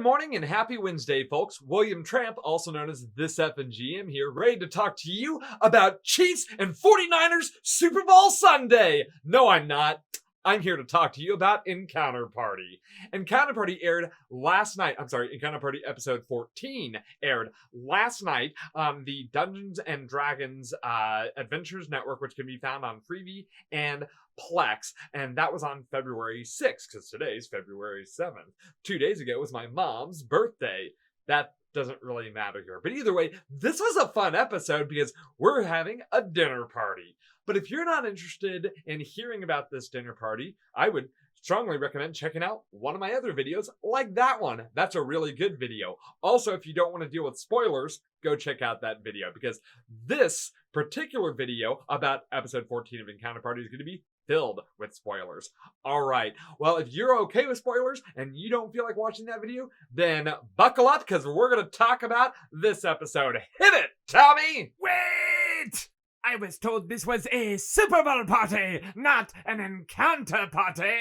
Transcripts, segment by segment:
Good morning and happy Wednesday, folks. William Tramp, also known as This F and GM here, ready to talk to you about Chiefs and 49ers Super Bowl Sunday. No, I'm not. I'm here to talk to you about Encounter Party. Encounter Party aired last night. Encounter Party episode 14 aired last night on the Dungeons and Dragons Adventures Network, which can be found on Freevee and Plex, and that was on February 6th, because today's February 7th. 2 days ago was my mom's birthday. That doesn't really matter here. But either way, this was a fun episode because we're having a dinner party. But if you're not interested in hearing about this dinner party, I would strongly recommend checking out one of my other videos like that one. That's a really good video. Also, if you don't want to deal with spoilers, go check out that video, because this particular video about episode 14 of Encounter Party is going to be filled with spoilers. All right. Well, if you're okay with spoilers and you don't feel like watching that video, then buckle up, because we're going to talk about this episode. Hit it, Tommy! Wait! I was told this was a Super Bowl party, not an encounter party.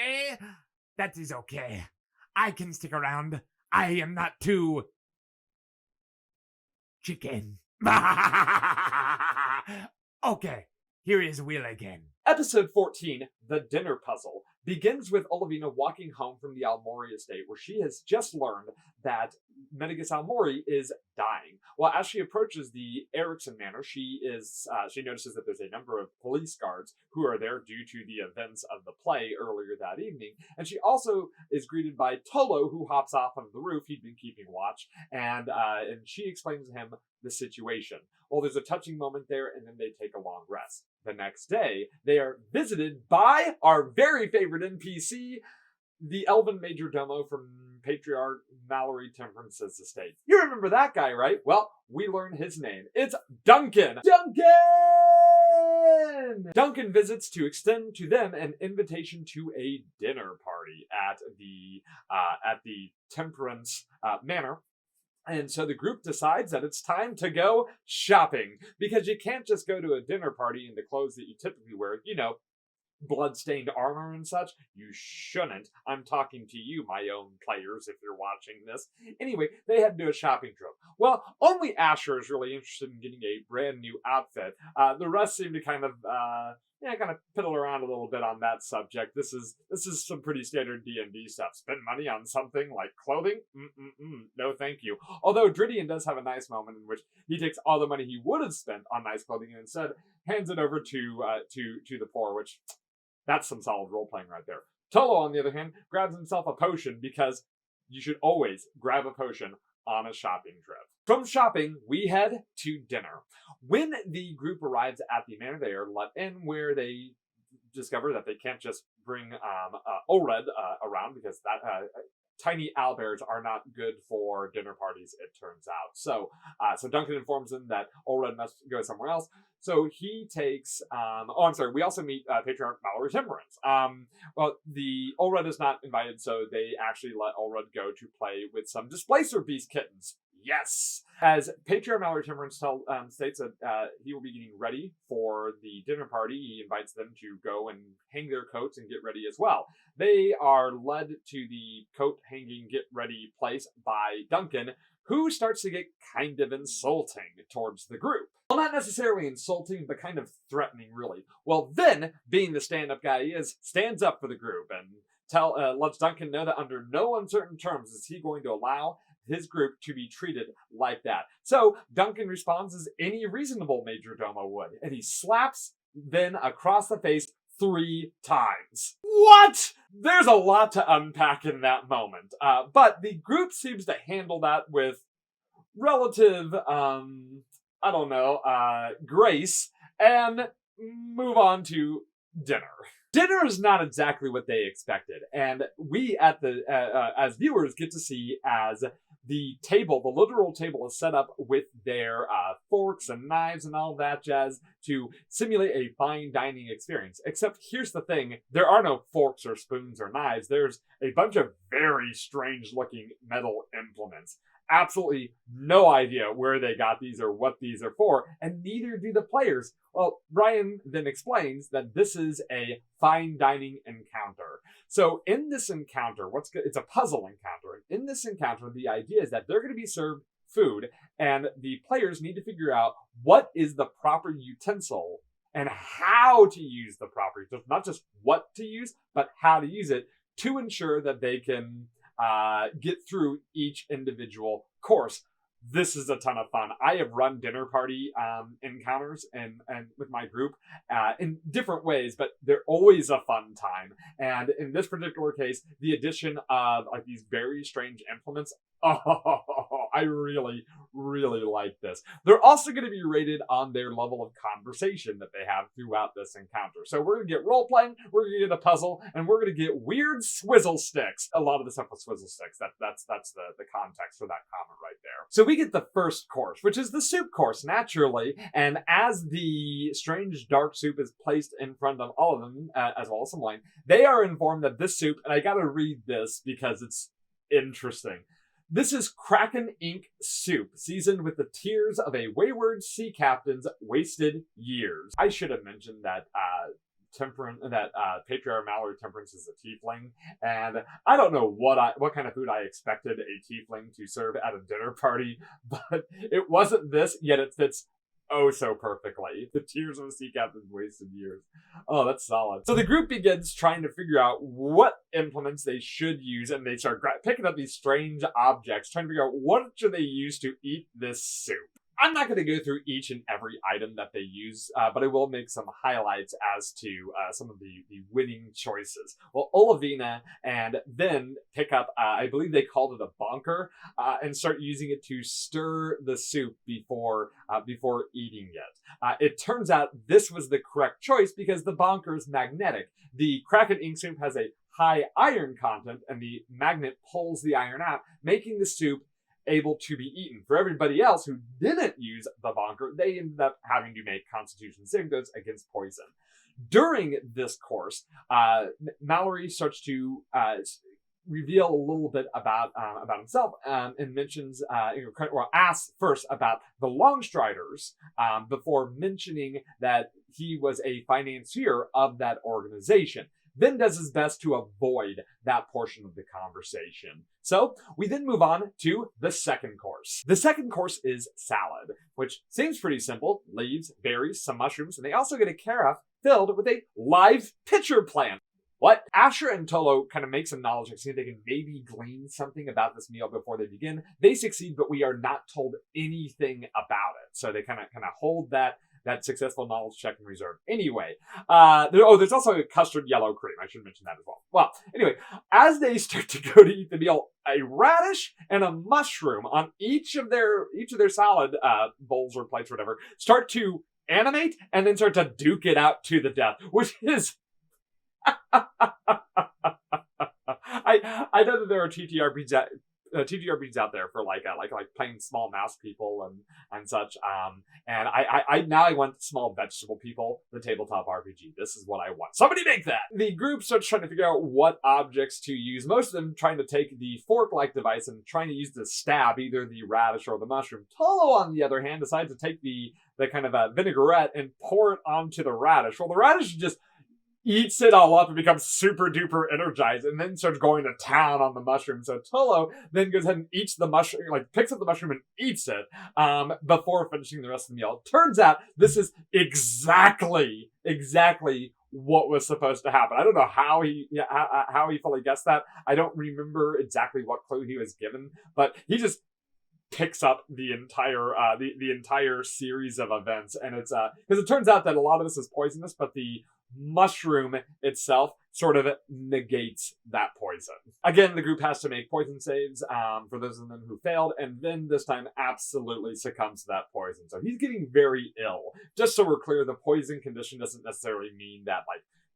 That is okay. I can stick around. I am not too chicken. Okay, here is Will again. Episode 14, The Dinner Puzzle, begins with Olivina walking home from the Almori estate, where she has just learned that Menegus Almori is dying. Well, as she approaches the Erickson Manor, she notices that there's a number of police guards who are there due to the events of the play earlier that evening, and she also is greeted by Tolo, who hops off of the roof. He'd been keeping watch, and she explains to him the situation. Well, there's a touching moment there, and then they take a long rest. The next day, they are visited by our very favorite NPC, the Elven Majordomo from Patriarch Mallory Temperance's estate. You remember that guy, right? Well, we learn his name. It's Duncan! Duncan visits to extend to them an invitation to a dinner party at the Temperance Manor. And so the group decides that it's time to go shopping, because you can't just go to a dinner party in the clothes that you typically wear, blood-stained armor and such. You shouldn't. I'm talking to you, my own players, if you're watching this. Anyway, they had to do a shopping trip. Well, only Asher is really interested in getting a brand new outfit. The rest seem to kind of piddle around a little bit on that subject. This is some pretty standard D&D stuff. Spend money on something like clothing? No, thank you. Although Dridian does have a nice moment in which he takes all the money he would have spent on nice clothing and instead hands it over to the poor, which that's some solid role-playing right there. Tolo, on the other hand, grabs himself a potion, because you should always grab a potion on a shopping trip. From shopping, we head to dinner. When the group arrives at the manor, they are let in, where they discover that they can't just bring Olred around, because that tiny owlbears are not good for dinner parties, it turns out. So Duncan informs them that Olred must go somewhere else. So he takes, we also meet Patriarch Mallory Temperance. The Olred is not invited, so they actually let Olred go to play with some Displacer Beast kittens. Yes! As Patriarch Mallory Temperance states that he will be getting ready for the dinner party, he invites them to go and hang their coats and get ready as well. They are led to the coat hanging get ready place by Duncan, who starts to get kind of insulting towards the group. Well, not necessarily insulting, but kind of threatening, really. Well, then, being the stand-up guy he is, stands up for the group and lets Duncan know that under no uncertain terms is he going to allow his group to be treated like that. So Duncan responds as any reasonable Majordomo would, and he slaps Ben across the face 3 times. What? There's a lot to unpack in that moment. But the group seems to handle that with relative, grace, and move on to dinner. Dinner is not exactly what they expected, and we as viewers get to see as the table, the literal table, is set up with their forks and knives and all that jazz to simulate a fine dining experience. Except here's the thing, there are no forks or spoons or knives. There's a bunch of very strange looking metal implements. Absolutely no idea where they got these or what these are for, and neither do the players. Well, Brian then explains that this is a fine dining encounter. So in this encounter, it's a puzzle encounter. In this encounter, the idea is that they're going to be served food, and the players need to figure out what is the proper utensil and how to use the proper utensil. Not just what to use, but how to use it to ensure that they can get through each individual course. This is a ton of fun. I have run dinner party encounters and with my group in different ways, but they're always a fun time. And in this particular case, the addition of like these very strange implements, I really, really like this. They're also going to be rated on their level of conversation that they have throughout this encounter. So we're going to get role playing, we're going to get a puzzle, and we're going to get weird swizzle sticks. A lot of the stuff with swizzle sticks. That's the context for that comment right there. So we get the first course, which is the soup course, naturally. And as the strange dark soup is placed in front of all of them, as well as some wine, they are informed that this soup, and I got to read this because it's interesting. This is Kraken Ink soup, seasoned with the tears of a wayward sea captain's wasted years. I should have mentioned that Patriarch Mallory Temperance is a tiefling, and I don't know what kind of food I expected a tiefling to serve at a dinner party, but it wasn't this, yet it fits oh so perfectly. The tears of a sea captain's wasted years. Oh, that's solid. So the group begins trying to figure out what implements they should use, and they start picking up these strange objects, trying to figure out what should they use to eat this soup. I'm not going to go through each and every item that they use, but I will make some highlights as to some of the winning choices. Well, Olivina and then pick up, I believe they called it a bonker, and start using it to stir the soup before eating it. It turns out this was the correct choice because the bonker is magnetic. The Kraken Ink soup has a high iron content, and the magnet pulls the iron out, making the soup able to be eaten. For everybody else who didn't use the bonker, they ended up having to make constitution saving throws against poison. During this course, Mallory starts to reveal a little bit about himself and mentions or asks first about the Longstriders before mentioning that he was a financier of that organization. Then does his best to avoid that portion of the conversation. So we then move on to the second course. The second course is salad, which seems pretty simple. Leaves, berries, some mushrooms, and they also get a carafe filled with a live pitcher plant. What? Asher and Tolo kind of make some knowledge check, see if they can maybe glean something about this meal before they begin. They succeed, but we are not told anything about it. So they kind of hold that successful knowledge check in reserve. Anyway, there's also a custard yellow cream. I should mention that as well. Well, anyway, as they start to go to eat the meal, a radish and a mushroom on each of their salad bowls or plates or whatever start to animate and then start to duke it out to the death, which is I know that there are TTRPGs out there for like playing small mouse people and such. And I want small vegetable people, the tabletop RPG. This is what I want. Somebody make that! The group starts trying to figure out what objects to use. Most of them trying to take the fork-like device and trying to use to stab either the radish or the mushroom. Tolo, on the other hand, decides to take the kind of a vinaigrette and pour it onto the radish. Well, the radish just eats it all up and becomes super duper energized and then starts going to town on the mushroom. So Tolo then goes ahead and eats the mushroom, picks up the mushroom and eats it before finishing the rest of the meal. Turns out this is exactly what was supposed to happen. I don't know how he fully guessed that. I don't remember exactly what clue he was given, but he just picks up the entire series of events, and it's because it turns out that a lot of this is poisonous, but the mushroom itself sort of negates that poison. Again, the group has to make poison saves for those of them who failed, and then this time absolutely succumbs to that poison. So he's getting very ill. Just so we're clear, the poison condition doesn't necessarily mean that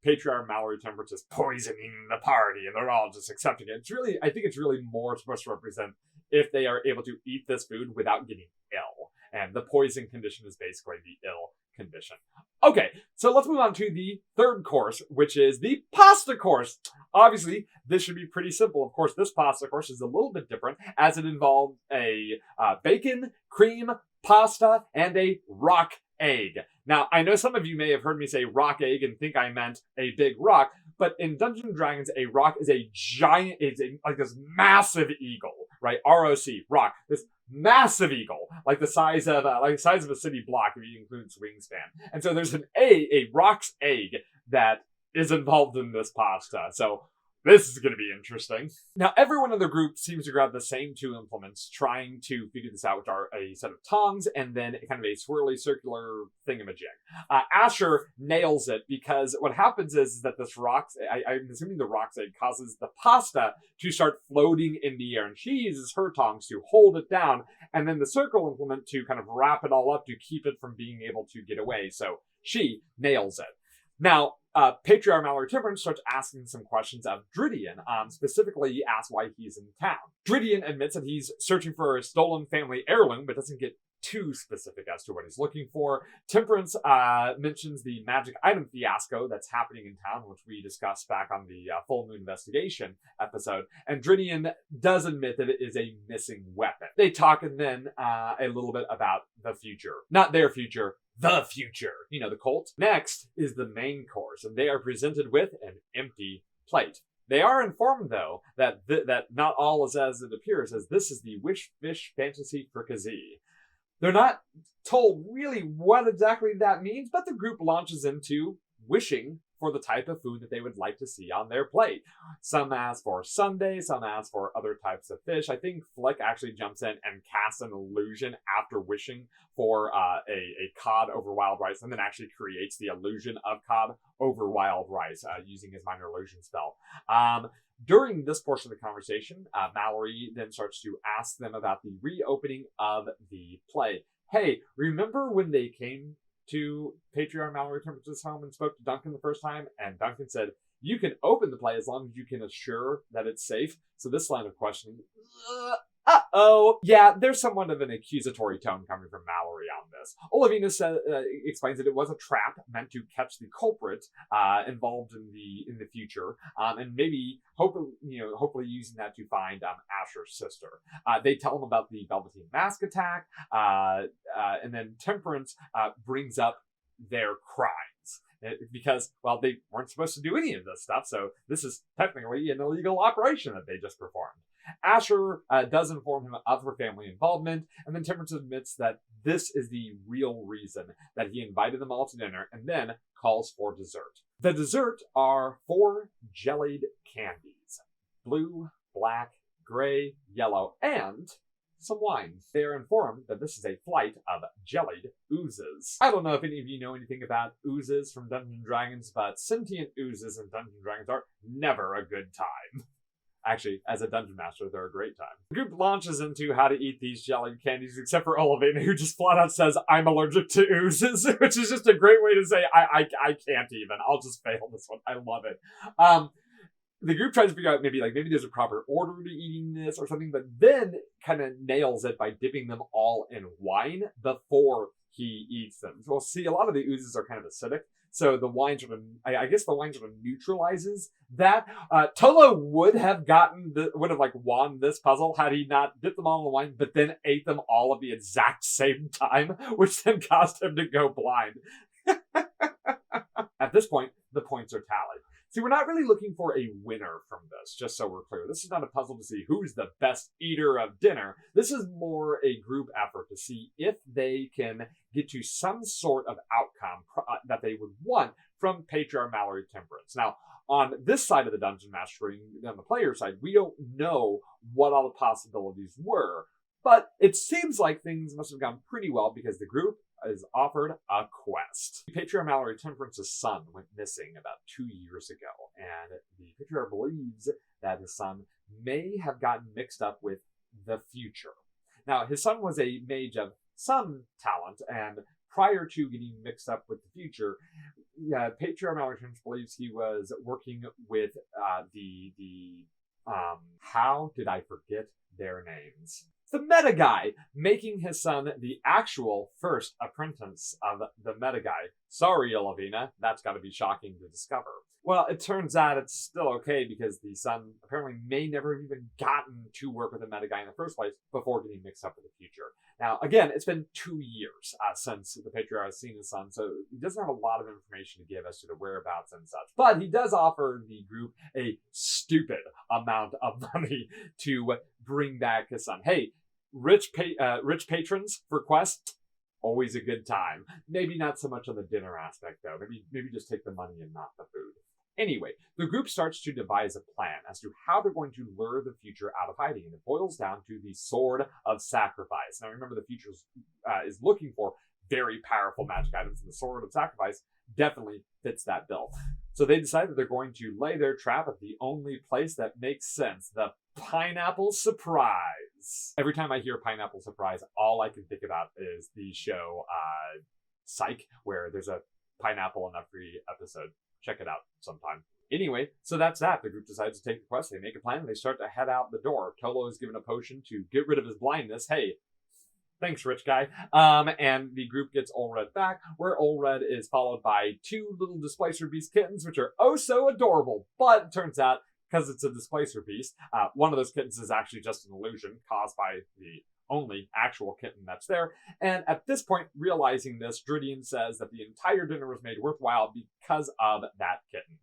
Patriarch Mallory Temperance is poisoning the party and they're all just accepting it. I think it's really more supposed to represent if they are able to eat this food without getting ill. And the poison condition is basically the ill condition. Okay, so let's move on to the third course, which is the pasta course. Obviously, this should be pretty simple. Of course, this pasta course is a little bit different, as it involved a bacon, cream, pasta, and a rock egg. Now, I know some of you may have heard me say rock egg and think I meant a big rock, but in Dungeons & Dragons, a rock is a giant, like this massive eagle, right? R-O-C, rock. This massive eagle, like the size of a city block if you include its wingspan. And so there's a rock's egg that is involved in this pasta. So this is going to be interesting. Now, everyone in the group seems to grab the same two implements, trying to figure this out, which are a set of tongs and then kind of a swirly circular thingamajig. Asher nails it because what happens is that this rock's, I'm assuming the rock's egg causes the pasta to start floating in the air, and she uses her tongs to hold it down, and then the circle implement to kind of wrap it all up to keep it from being able to get away. So she nails it. Now, Patriarch Mallory Temperance starts asking some questions of Dridian. Specifically, he asks why he's in town. Dridian admits that he's searching for a stolen family heirloom, but doesn't get too specific as to what he's looking for. Temperance mentions the magic item fiasco that's happening in town, which we discussed back on the Full Moon Investigation episode. And Dridian does admit that it is a missing weapon. They talk and then a little bit about the future. Not their future, the future. You know, the cult. Next is the main course, and they are presented with an empty plate. They are informed, though, that that not all is as it appears, as this is the Wish Fish Fantasy Fricassee. They're not told really what exactly that means, but the group launches into wishing for the type of food that they would like to see on their plate. Some ask for Sunday, some ask for other types of fish. I think Flick actually jumps in and casts an illusion after wishing for a cod over wild rice, and then actually creates the illusion of cod over wild rice using his minor illusion spell. During this portion of the conversation, Mallory then starts to ask them about the reopening of the play. Hey, remember when they came to Patriarch Mallory Temperance's home and spoke to Duncan the first time? And Duncan said, you can open the play as long as you can assure that it's safe. So this line of questioning, yeah, there's somewhat of an accusatory tone coming from Mallory on this. Olavina explains that it was a trap meant to catch the culprit involved in the future, and maybe hopefully using that to find Asher's sister. They tell him about the Velveteen Mask attack, and then Temperance brings up their crimes. Because, well, they weren't supposed to do any of this stuff, so this is technically an illegal operation that they just performed. Asher does inform him of her family involvement, and then Temperance admits that this is the real reason that he invited them all to dinner, and then calls for dessert. The dessert are 4 jellied candies: blue, black, gray, yellow, and some wine. They are informed that this is a flight of jellied oozes. I don't know if any of you know anything about oozes from Dungeons & Dragons, but sentient oozes in Dungeons & Dragons are never a good time. Actually, as a dungeon master, they're a great time. The group launches into how to eat these jellied candies, except for Olavina, who just flat out says, I'm allergic to oozes, which is just a great way to say, I can't even. I'll just fail this one. I love it. The group tries to figure out maybe there's a proper order to eating this or something, but then kind of nails it by dipping them all in wine before he eats them. So we'll see a lot of the oozes are kind of acidic. So the wine I guess the wine sort of neutralizes that. Tolo would have won this puzzle had he not dipped them all in the wine, but then ate them all at the exact same time, which then caused him to go blind. At this point, the points are tallied. See, we're not really looking for a winner from this, just so we're clear. This is not a puzzle to see who's the best eater of dinner. This is more a group effort to see if they can get to some sort of outcome that they would want from Patriarch Mallory Temperance. Now, on this side of the dungeon mastering, on the player side, we don't know what all the possibilities were. But it seems like things must have gone pretty well because the group is offered a quest. Patriarch Mallory Temperance's son went missing about 2 years ago, and the Patriarch believes that his son may have gotten mixed up with the future. Now, his son was a mage of some talent, and prior to getting mixed up with the future, Patriarch Mallory Temperance believes he was working with how did I forget their names. The meta guy, making his son the actual first apprentice of the meta guy. Sorry, Elavina, that's got to be shocking to discover. Well, it turns out it's still okay because the son apparently may never have even gotten to work with a meta guy in the first place before getting mixed up with the future. Now, again, it's been 2 years since the patriarch has seen his son, so he doesn't have a lot of information to give as to the whereabouts and such. But he does offer the group a stupid amount of money to bring back his son. Hey, rich patrons for quests, always a good time. Maybe not so much on the dinner aspect, though. Maybe just take the money and not the food. Anyway, the group starts to devise a plan as to how they're going to lure the future out of hiding, and it boils down to the Sword of Sacrifice. Now, remember, the future is looking for very powerful magic items, and the Sword of Sacrifice definitely fits that bill. So they decide that they're going to lay their trap at the only place that makes sense, the Pineapple Surprise. Every time I hear Pineapple Surprise, all I can think about is the show Psych, where there's a pineapple in every episode. Check it out sometime. Anyway, so that's that. The group decides to take the quest. They make a plan and they start to head out the door. Tolo is given a potion to get rid of his blindness. Hey, thanks, rich guy. And the group gets Olred back, where Olred is followed by 2 little Displacer Beast kittens, which are oh so adorable. But it turns out, because it's a Displacer Beast, one of those kittens is actually just an illusion caused by the only actual kitten that's there. And at this point, realizing this, Dridian says that the entire dinner was made worthwhile because of that kitten.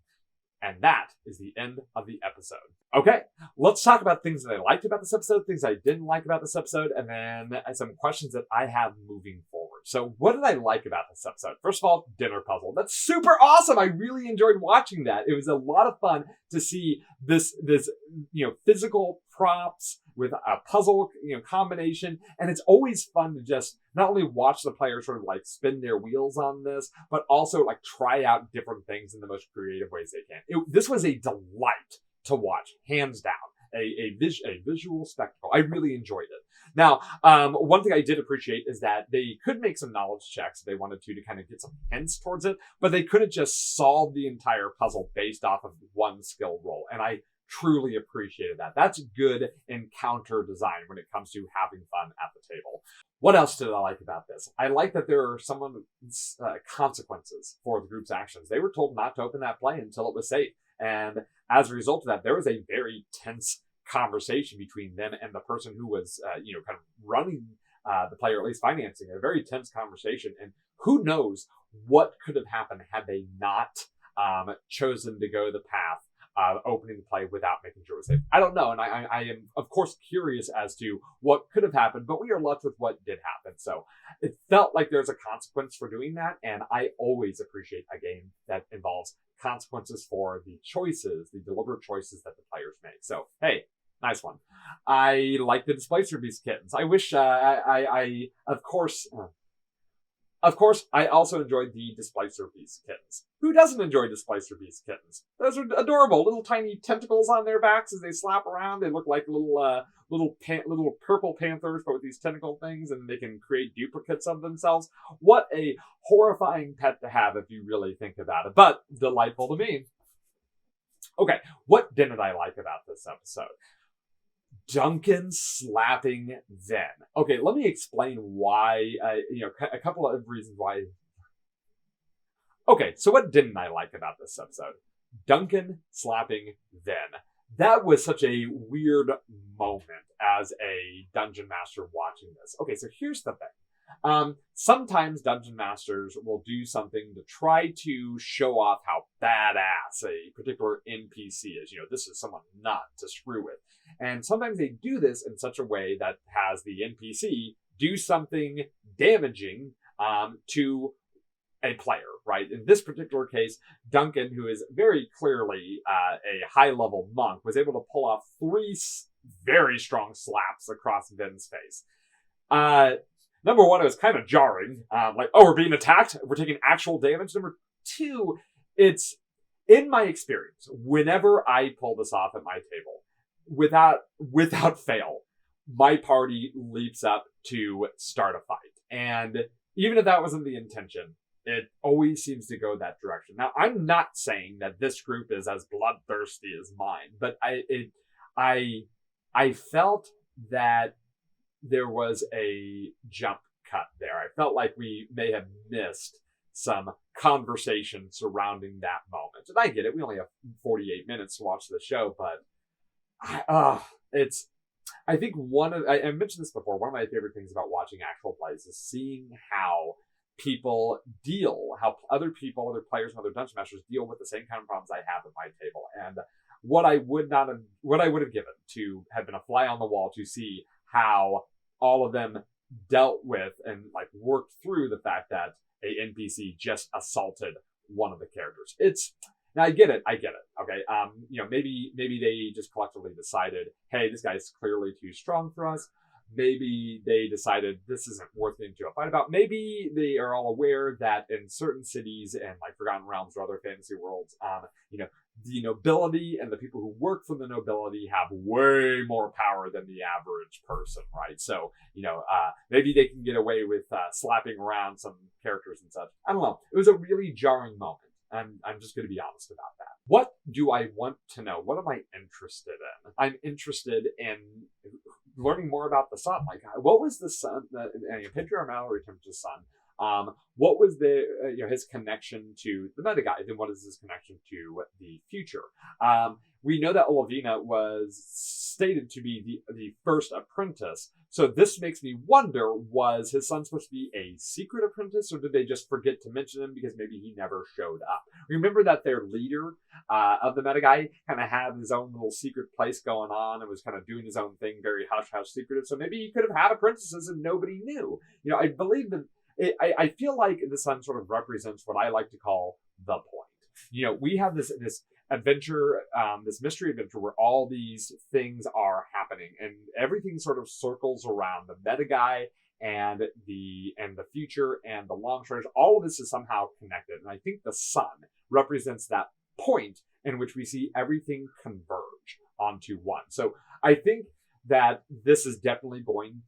And that is the end of the episode. Okay, let's talk about things that I liked about this episode, things I didn't like about this episode, and then some questions that I have moving forward. So what did I like about this episode? First of all, dinner puzzle. That's super awesome. I really enjoyed watching that. It was a lot of fun to see this physical props with a puzzle, combination. And it's always fun to just not only watch the players sort of like spin their wheels on this, but also like try out different things in the most creative ways they can. This was a delight to watch, hands down. A visual spectacle. I really enjoyed it. Now, one thing I did appreciate is that they could make some knowledge checks if they wanted to kind of get some hints towards it, but they couldn't just solve the entire puzzle based off of one skill roll. And I truly appreciated that. That's good encounter design when it comes to having fun at the table. What else did I like about this? I like that there are some consequences for the group's actions. They were told not to open that play until it was safe. And as a result of that, there was a very tense conversation between them and the person who was, kind of running the play, or at least financing it. A very tense conversation. And who knows what could have happened had they not chosen to go the path opening the play without making sure it was safe. I don't know, and I am, of course, curious as to what could have happened, but we are left with what did happen. So it felt like there's a consequence for doing that, and I always appreciate a game that involves consequences for the choices, the deliberate choices that the players make. So, hey, nice one. I like the Displacer Beast kittens. I wish Of course, I also enjoyed the Displacer Beast kittens. Who doesn't enjoy Displacer Beast kittens? Those are adorable. Little tiny tentacles on their backs as they slap around. They look like little purple panthers, but with these tentacle things, and they can create duplicates of themselves. What a horrifying pet to have if you really think about it, but delightful to me. Okay, what didn't I like about this episode? Duncan slapping Zen. Okay, let me explain why, a couple of reasons why. Okay, so what didn't I like about this episode? Duncan slapping Zen. That was such a weird moment as a dungeon master watching this. Okay, so here's the thing. Sometimes dungeon masters will do something to try to show off how badass a particular NPC is. This is someone not to screw with. And sometimes they do this in such a way that has the NPC do something damaging to a player, right? In this particular case, Duncan, who is very clearly a high-level monk, was able to pull off 3 very strong slaps across Ven's face. Number one, it was kind of jarring. We're being attacked. We're taking actual damage. Number 2, it's, in my experience, whenever I pull this off at my table, without fail, my party leaps up to start a fight. And even if that wasn't the intention, it always seems to go that direction. Now, I'm not saying that this group is as bloodthirsty as mine, but I felt that there was a jump cut there. I felt like we may have missed some conversation surrounding that moment. And I get it. We only have 48 minutes to watch the show, but I think I mentioned this before, one of my favorite things about watching actual plays is seeing how other players and other dungeon masters deal with the same kind of problems I have at my table. And what I would have given to have been a fly on the wall to see how all of them dealt with and like worked through the fact that a NPC just assaulted one of the characters. Now I get it. Okay. Maybe they just collectively decided, hey, this guy's clearly too strong for us. Maybe they decided this isn't worth getting into a fight about. Maybe they are all aware that in certain cities and like Forgotten Realms or other fantasy worlds, the nobility and the people who work for the nobility have way more power than the average person, right? So, maybe they can get away with slapping around some characters and such. I don't know. It was a really jarring moment. I'm just going to be honest about that. What do I want to know? What am I interested in? I'm interested in learning more about the sun. Like, what was the sun? Pedro Mallory Tempest's son. What was his connection to the meta guide, and what is his connection to the future? We know that Olavina was stated to be the first apprentice, so this makes me wonder, was his son supposed to be a secret apprentice, or did they just forget to mention him because maybe he never showed up? Remember that their leader of the meta guy kind of had his own little secret place going on and was kind of doing his own thing, very hush-hush secretive, so maybe he could have had apprentices and nobody knew. I believe that I feel like the sun sort of represents what I like to call the point. We have this adventure, this mystery adventure where all these things are happening and everything sort of circles around the meta guy and the future and the long stretch. All of this is somehow connected. And I think the sun represents that point in which we see everything converge onto one. So I think that this is definitely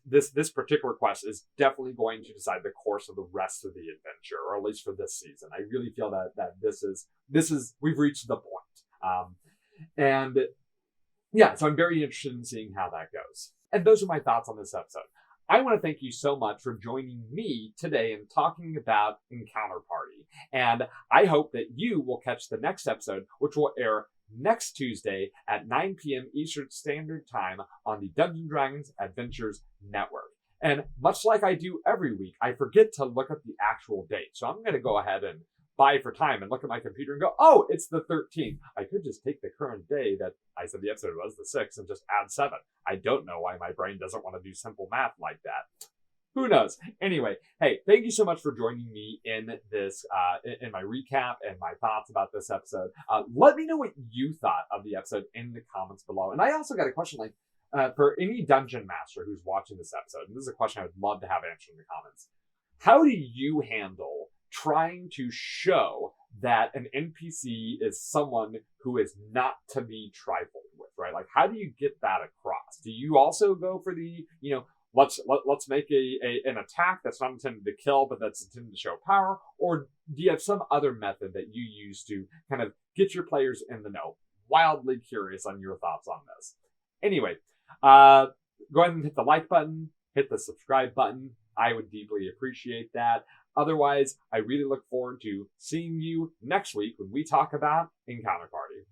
this particular quest is definitely going to decide the course of the rest of the adventure, or at least for this season. I really feel that this is we've reached the point. And yeah, so I'm very interested in seeing how that goes. And those are my thoughts on this episode. I want to thank you so much for joining me today and talking about Encounter Party. And I hope that you will catch the next episode, which will air next Tuesday at 9 p.m. Eastern Standard Time on the Dungeons & Dragons Adventures Network. And much like I do every week, I forget to look up the actual date. So I'm going to go ahead and buy for time and look at my computer and go, oh, it's the 13th. I could just take the current day that I said the episode was, the 6th, and just add 7. I don't know why my brain doesn't want to do simple math like that. Who knows? Anyway, hey, thank you so much for joining me in this, in my recap and my thoughts about this episode. Let me know what you thought of the episode in the comments below. And I also got a question, for any dungeon master who's watching this episode, and this is a question I would love to have answered in the comments. How do you handle trying to show that an NPC is someone who is not to be trifled with, right? Like, how do you get that across? Do you also go for the, let's make an attack that's not intended to kill, but that's intended to show power? Or do you have some other method that you use to kind of get your players in the know? Wildly curious on your thoughts on this. Anyway, go ahead and hit the like button, hit the subscribe button. I would deeply appreciate that. Otherwise, I really look forward to seeing you next week when we talk about Encounter Party.